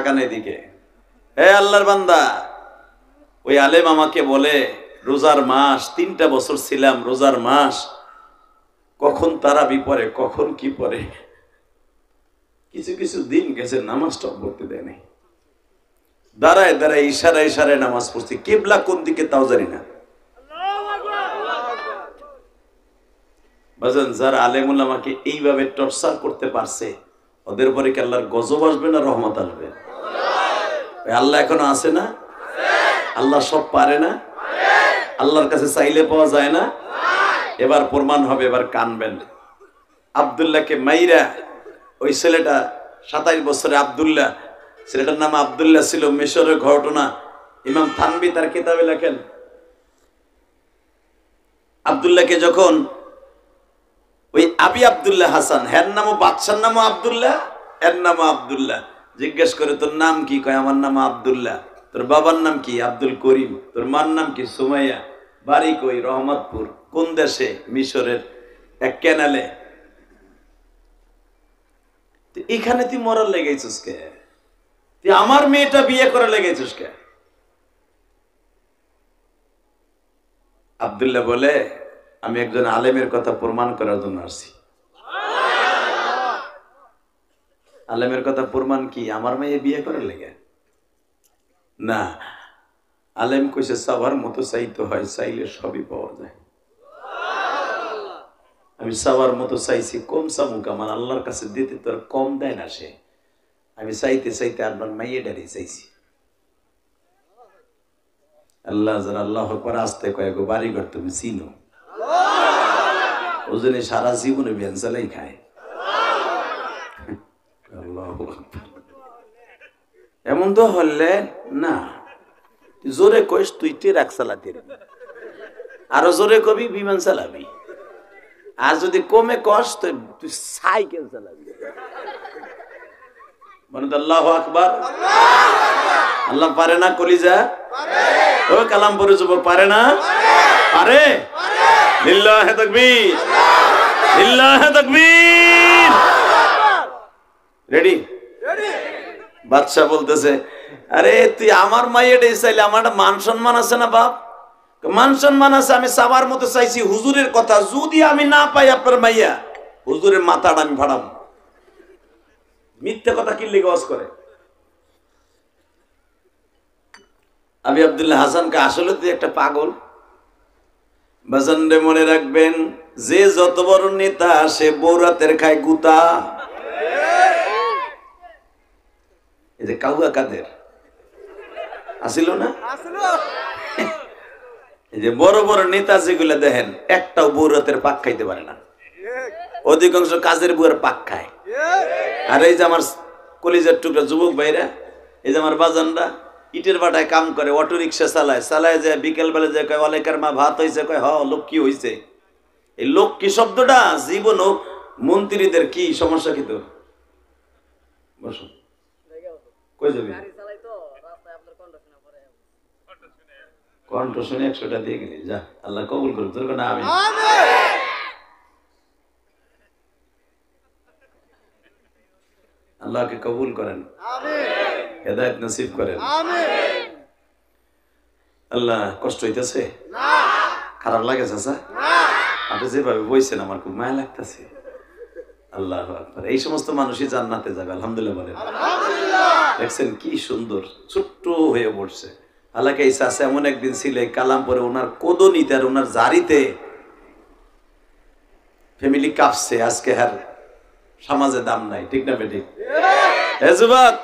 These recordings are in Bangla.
তাকান এদিকে। হে আল্লাহর বান্দা, ওই আলেম আমাকে বলে রোজার মাস, 3টা বছর ছিলাম রোজার মাস, কখন তারাবি পড়ে, কখন কি পড়ে, কিছু কিছু দিন গেছে নামাজটা পড়তে দেয় নাই। দাঁড়ায় দাঁড়ায় ইশারায় ইশারায় নামাজ পড়ছি, কিবলা কোন দিকে তাও জানি না। বাজান, যারা আলেমুল আমাকে এইভাবে টর্চার করতে পারছে, ওদের পরে কি আল্লাহর গজব আসবে না রহমত আসবে? আল্লাহ এখনো আছে না? আল্লাহ সব পারে না? আল্লাহর কাছে চাইলে পাওয়া যায় না? এবার প্রমাণ হবে, এবার কানবেন। আব্দুল্লাহকে মাইরা, ওই ছেলেটা 27 বছরে আব্দুল্লাহ, ছেলেটার নাম আব্দুল্লাহ ছিল, মিশরের ঘটনা ইমাম থানবী তার কিতাবে লেখেন। আব্দুল্লাহকে যখন ওই আবি আব্দুল্লাহ হাসান, হের নামও বাদশার নামও আব্দুল্লাহ, এর নামও আব্দুল্লাহ, জিজ্ঞেস করে তোর নাম কি? কয় আমার নাম আব্দুল্লাহ। তোর বাবার নাম কি? আব্দুল করিম। তোর মার নাম কি? সুমাইয়া। বাড়ি কই? রহমতপুর। কোন দেশে? মিশরের এক ক্যানালে। এখানে তুই মরার লেগেছিস কে? তুই আমার মেয়েটা বিয়ে করে লেগেছিস কে? আব্দুল্লাহ বলে, আমি একজন আলেমের কথা প্রমাণ করার জন্য আসছি। আলেমের কথা প্রমাণ কি? আমার মেয়ে বিয়ে করে লেগে না। আলেম কইছে সবার মতো চাইতে হয়, চাইলে সবই পাওয়া যায়। আমি সবার মতো চাইছি, কম চামুক, আমার আল্লাহর কাছে দিতে তো আর কম দেয় না সে। আমি চাইতে চাইতে আপনার মাইয়ে ডারি চাইছি। আল্লাহ যারা আল্লাহ করে আসতে কয়েক বাড়িঘর তুমি চিনো, ও জন্য সারা জীবনে ভ্যান চালাই খায়। এমন তো হলে না, জোরে কইস তুই ট্রাক চালাতে, আরো জোরে কবি বিমান চালাবি, আর যদি কমে কস তো তুই সাইকেল চালাবি। মানে তো আল্লাহু আকবার। আল্লাহ পারে না কলিজা? ও কালাম পড়ে যুবক, পারে না? পারে। লিল্লাহি তাকবীর, লিল্লাহি তাকবীর। রেডি? বাদশা বলতেছে, আরে তুই আমার মাইয়াটা চাইলে আমার মান সম্মান আছে না বাপ? মান সম্মান আছে, আমি সবার মতো চাইছি। হুজুরের কথা যদি আমি না পাই আপনার মাইয়া, হুজুরের মাথাটা আমি ফাড়াবো। মিথ্যে কথা কি লিখে ওয়াজ করে? আবি আব্দুল্লাহ হাসানকে আসলে তুই একটা পাগল। বাজানরে মনে রাখবেন, যে যত বড় নেতা সে বৌরাতের খায় গুতা। এই যে কাউয়া কাদের আসিল না, এই যে বড় বড় নেতা যেগুলা দেখেন, একটাও বৌরাতের পাক খাইতে পারে না, অধিকাংশ কাজের বুয়ার পাক খায়। আর এই যে আমার কলিজার টুকরা যুবক ভাইরা, এই যে আমার বাজানরা ইটের ভাটায় কাম করে, অটো রিক্সা চালায়, চালায় যায় বিকেল বেলা যায় কয় অলেকার মা ভাত হয়েছে, কয় হ লক্ষ্মী হয়েছে। এই লক্ষ্মী শব্দটা জীবন ও মন্ত্রীদের কি সমস্যা? কি তো বসুন, কই যাবি? কণ্ঠ শুনে 100টা দিয়ে গেলি, যা আল্লাহ কবুল করুন তোর না। আমি আল্লাহকে কবুল করেন, হেদায়েত নসিব করেন। আল্লাহ কষ্ট হইতেছে? খারাপ লাগে চাচা? আপনি যেভাবে বইছেন আমার খুব মায়া লাগতেছে। আল্লাহু আকবার। এই সমস্ত মানুষই জান্নাতে যাবে, আলহামদুলিল্লাহ বলেন। দেখছেন কি সুন্দর ছোট্ট হয়ে পড়ছে। আল্লাহকে এই চাচা এমন একদিন ছিল, কালাম পরে ওনার কোদনিতে আর ওনার জারিতে ফ্যামিলি কাঁপছে। আজকে হার সমাজে দাম নাই, ঠিক না বেঠিক? হে যুবক,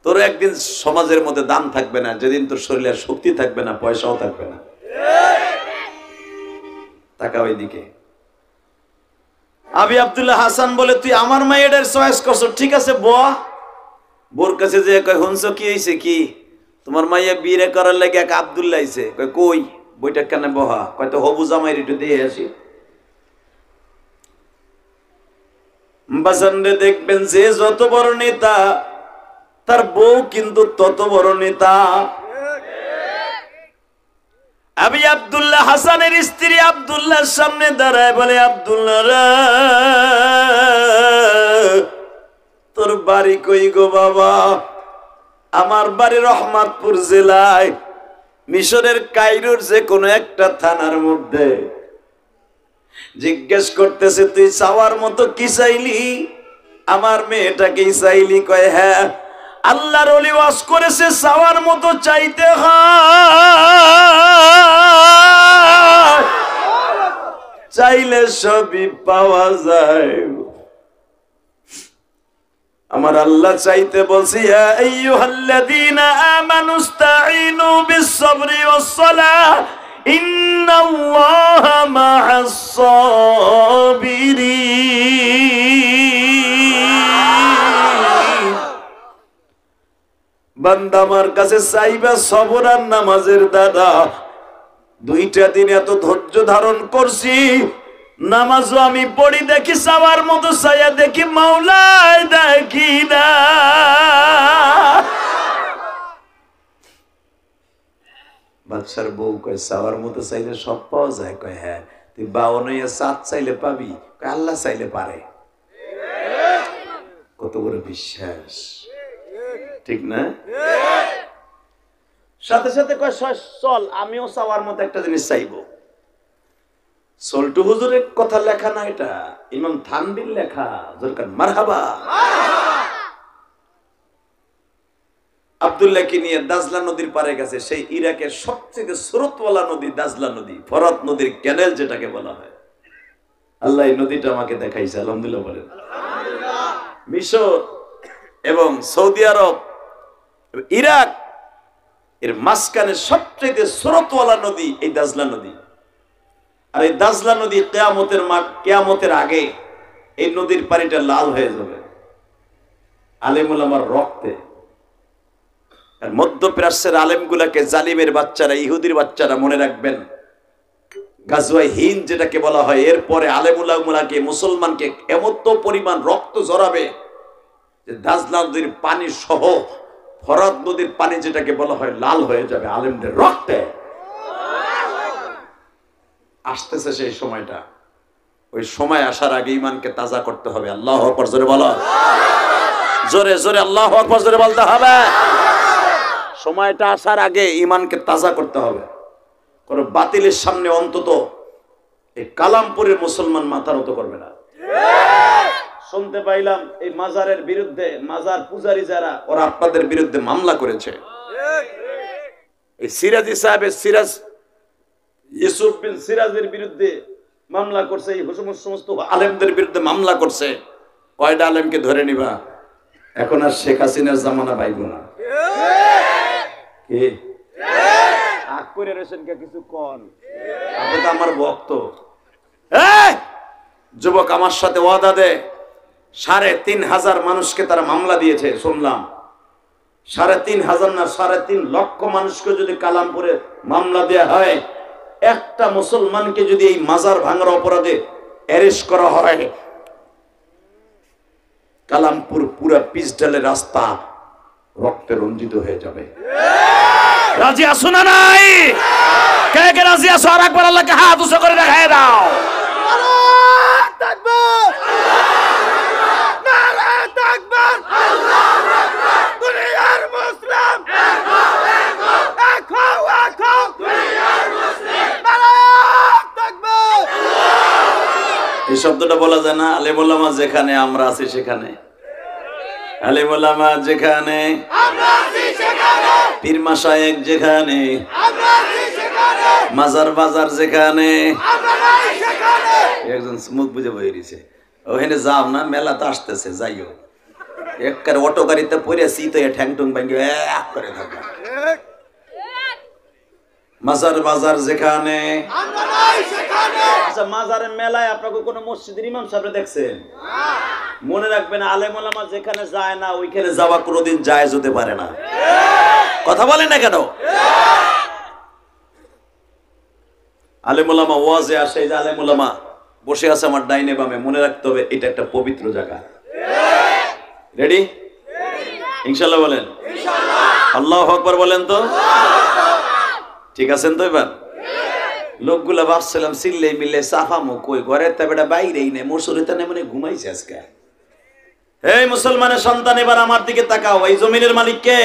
তোর একদিন সমাজের মধ্যে দাম থাকবে না, যেদিন তোর শরীরের শক্তি থাকবে না, পয়সাও থাকবে না। তাকা ওইদিকে। আবি আব্দুল্লাহ হাসান বলে, তুই আমার মায়ের চয়েস করছো, ঠিক আছে ব। বোর কাছে যে কয়, হনস কি হয়েছে? কি তোমার মাইয়া বিয়ে করার লাগে এক আব্দুল্লাহ আইছে। কয় কই? বইটা কেন বহা? কয় তো হবু জামাই একটু দিয়ে আসি। বাজানরে দেখবেন, যে যত বড় নেতা তার বউ কিন্তু তত বড় নেতা। আবি আব্দুল্লাহ হাসানের স্ত্রী আব্দুল্লাহর সামনে দাঁড়ায় বলে, আব্দুল্লাহ রে, তোর বাড়ি কই গো বাবা? আমার বাড়ি রহমতপুর জেলায়, মিশরের কায়রোর যে কোনো একটা থানার মধ্যে। জিজ্ঞেস করতেছে তুই চাওয়ার মতো কি চাইলি? আমার মেয়েটাকে চাইলি? কয় হ্যাঁ। আল্লাহর ওলি ওয়াজ করেছে চাওয়ার মতো চাইতে হয়, চাইলে সবই পাওয়া যায়। আমার আল্লাহ চাইতে বলছি ইয়া আইয়ুহাল্লাযীনা আমানুস্তাঈনু বিস-সাবরি ওয়াস-সালাহ ইন্নাল্লাহা মা'আস-সাবিরিন। বান্দা আমার কাছে চাইবা সবর আর নামাজের দাদা। 2টা দিন এত ধৈর্য ধারণ করছি, নামাজও আমি পড়ি, দেখি চাওয়ার মতো চাইয়া দেখি মাওলায় দেখি না। বাদশার বউ কয় চাওয়ার মতো চাইলে সব পাওয়া যায়? কয় হ্যাঁ। তুই 52 সাত চাইলে পাবি? কয় আল্লাহ চাইলে পারে। কত বড় বিশ্বাস, ঠিক না? সাথে সাথে কয় চল আমিও চাওয়ার মতো একটা জিনিস চাইবো। সল্টু হুজুরের কথা লেখা না, এটা ইমাম থানবীর লেখা। দরকার মারহাবা। আব্দুল্লাহকে নিয়ে দাজলা নদীর পারে গেছে। সেই ইরাকের সবচেয়ে স্রোতওয়ালা নদী দাজলা নদী, ফরাত নদীর ক্যানেল যেটাকে বলা হয়। আল্লাহ এই নদীটা আমাকে দেখাইছে, আলহামদুলিল্লাহ বলেন। মিশর এবং সৌদি আরব, ইরাক এর মাঝখানে সবচেয়ে স্রোতওয়ালা নদী এই দাজলা নদী। আর এই দাজলা নদী কিয়ামতের আগে এই নদীর পানিটা লাল হয়ে যাবে আলেম ওলামার রক্তে। আর মধ্যপ্রাচ্যের আলেমগুলাকে জালিমের বাচ্চারা, ইহুদির বাচ্চারা মনে রাখবেন, গাজওয়ায়ে হিন্দ যেটাকে বলা হয়, এরপরে আলেম উলামাকে, মুসলমানকে এমত পরিমাণ রক্ত ঝরাবে যে দাজলা নদীর পানি সহ ফরাত নদীর পানি যেটাকে বলা হয় লাল হয়ে যাবে আলেমদের রক্তে। আসতেছে সেই সময়টা। ওই সময় আসার আগে ইমানকে তাজা করতে হবে। আল্লাহু আকবার জোরে বলো, জোরে জোরে আল্লাহু আকবার জোরে বলতে হবে। সময়টা আসার আগে ইমানকে তাজা করতে হবে। কোন বাতিলের সামনে অন্তত এই কালামপুরের মুসলমান মাথা নত করবে না। শুনতে পাইলাম এই মাজারের বিরুদ্ধে, মাজার পূজারী যারা, ওরা আপনাদের বিরুদ্ধে মামলা করেছে। এই সিরাজি সাহেবের, সিরাজ ইউসুফ বিন সিরাজের বিরুদ্ধে মামলা করছে, এই সমস্ত আলেমদের বিরুদ্ধে মামলা করছে। কয়টা আলেমকে ধরে নিবা? এখন আর শেখ হাসিনার জামানা পাইব না। কি আগ করে রয়েছেন কে? কিছু কন, আপনি তো আমার ভক্ত। যুবক আমার সাথে ওয়াদা দে, ৩,৫০০ মানুষকে তারা মামলা দিয়েছে শুনলাম। ৩,৫০০ না ৩.৫ লক্ষ মানুষকে যদি কালামপুরে মামলা দেয়া হয়, একটা মুসলমানকে যদি এই মাজার ভাঙার অপরাধে অ্যারেস্ট করা হয়, কালামপুর পুরা পিচঢালের রাস্তা রক্তে রঞ্জিত হয়ে যাবে। রাজি আছো না নাই? কে কে রাজি আছো? আর একবার আল্লাহকে হাত উঁচু করে দেখায় দাও। আল্লাহু তাকবীর, নারায়ে তাকবীর, আল্লাহু আকবার। দুনিয়ার মুসলিম দেখো দেখো, দুনিয়ার মুসলিম নারায়ে তাকবীর। এই শব্দটা বলা যায় না? আলেম ওলামা যেখানে আমরা আছি সেখানে, আলেম ওলামা যেখানে আমরা আছি সেখানে, পীর মাশায়েখ যেখানে আমরা আছি সেখানে, মাজার বাজার যেখানে আমরা নাই সেখানে। একজন মুখ বুঝে বই দিছে, ওখানে যাও না, মেলা তো আসতেছে, যাইও। একবার অটো গাড়িতে পড়েছি তো ঠ্যাং টুং ভাঙ্গি এক করে থাকা। মাজার বাজার যেখানে আমরা নাই সেখানে। আচ্ছা, মাজারের মেলায় আপনাকে কোন মসজিদের ইমাম সাহেব দেখছেন? মনে রাখবেন, আলেম ওলামা যেখানে যায় না ওইখানে যাওয়া কোনোদিন জায়েজ হতে পারে না। কথা বলেন না কেন? আলেম ওলামা ওয়াজে আসে, এই যে আলেম ওলামা বসে আছে আমার ডাইনে বামে, মনে রাখতে হবে এটা একটা পবিত্র জায়গা। রেডি? ইনশাআল্লাহ বলেন, আল্লাহু আকবার বলেন তো। ঠিক আছেন তো? এবার লোকগুলা ভাবছিলাম চিল্লে মিলে চাফা মুখ, কই ঘরে তা বেটা বাইরেই নেই, মসুরিতে নেই, মানে ঘুমাইছে আজকে। এই মুসলমানের সন্তান, এবার আমার দিকে তাকাও। এই জমিনের মালিক কে?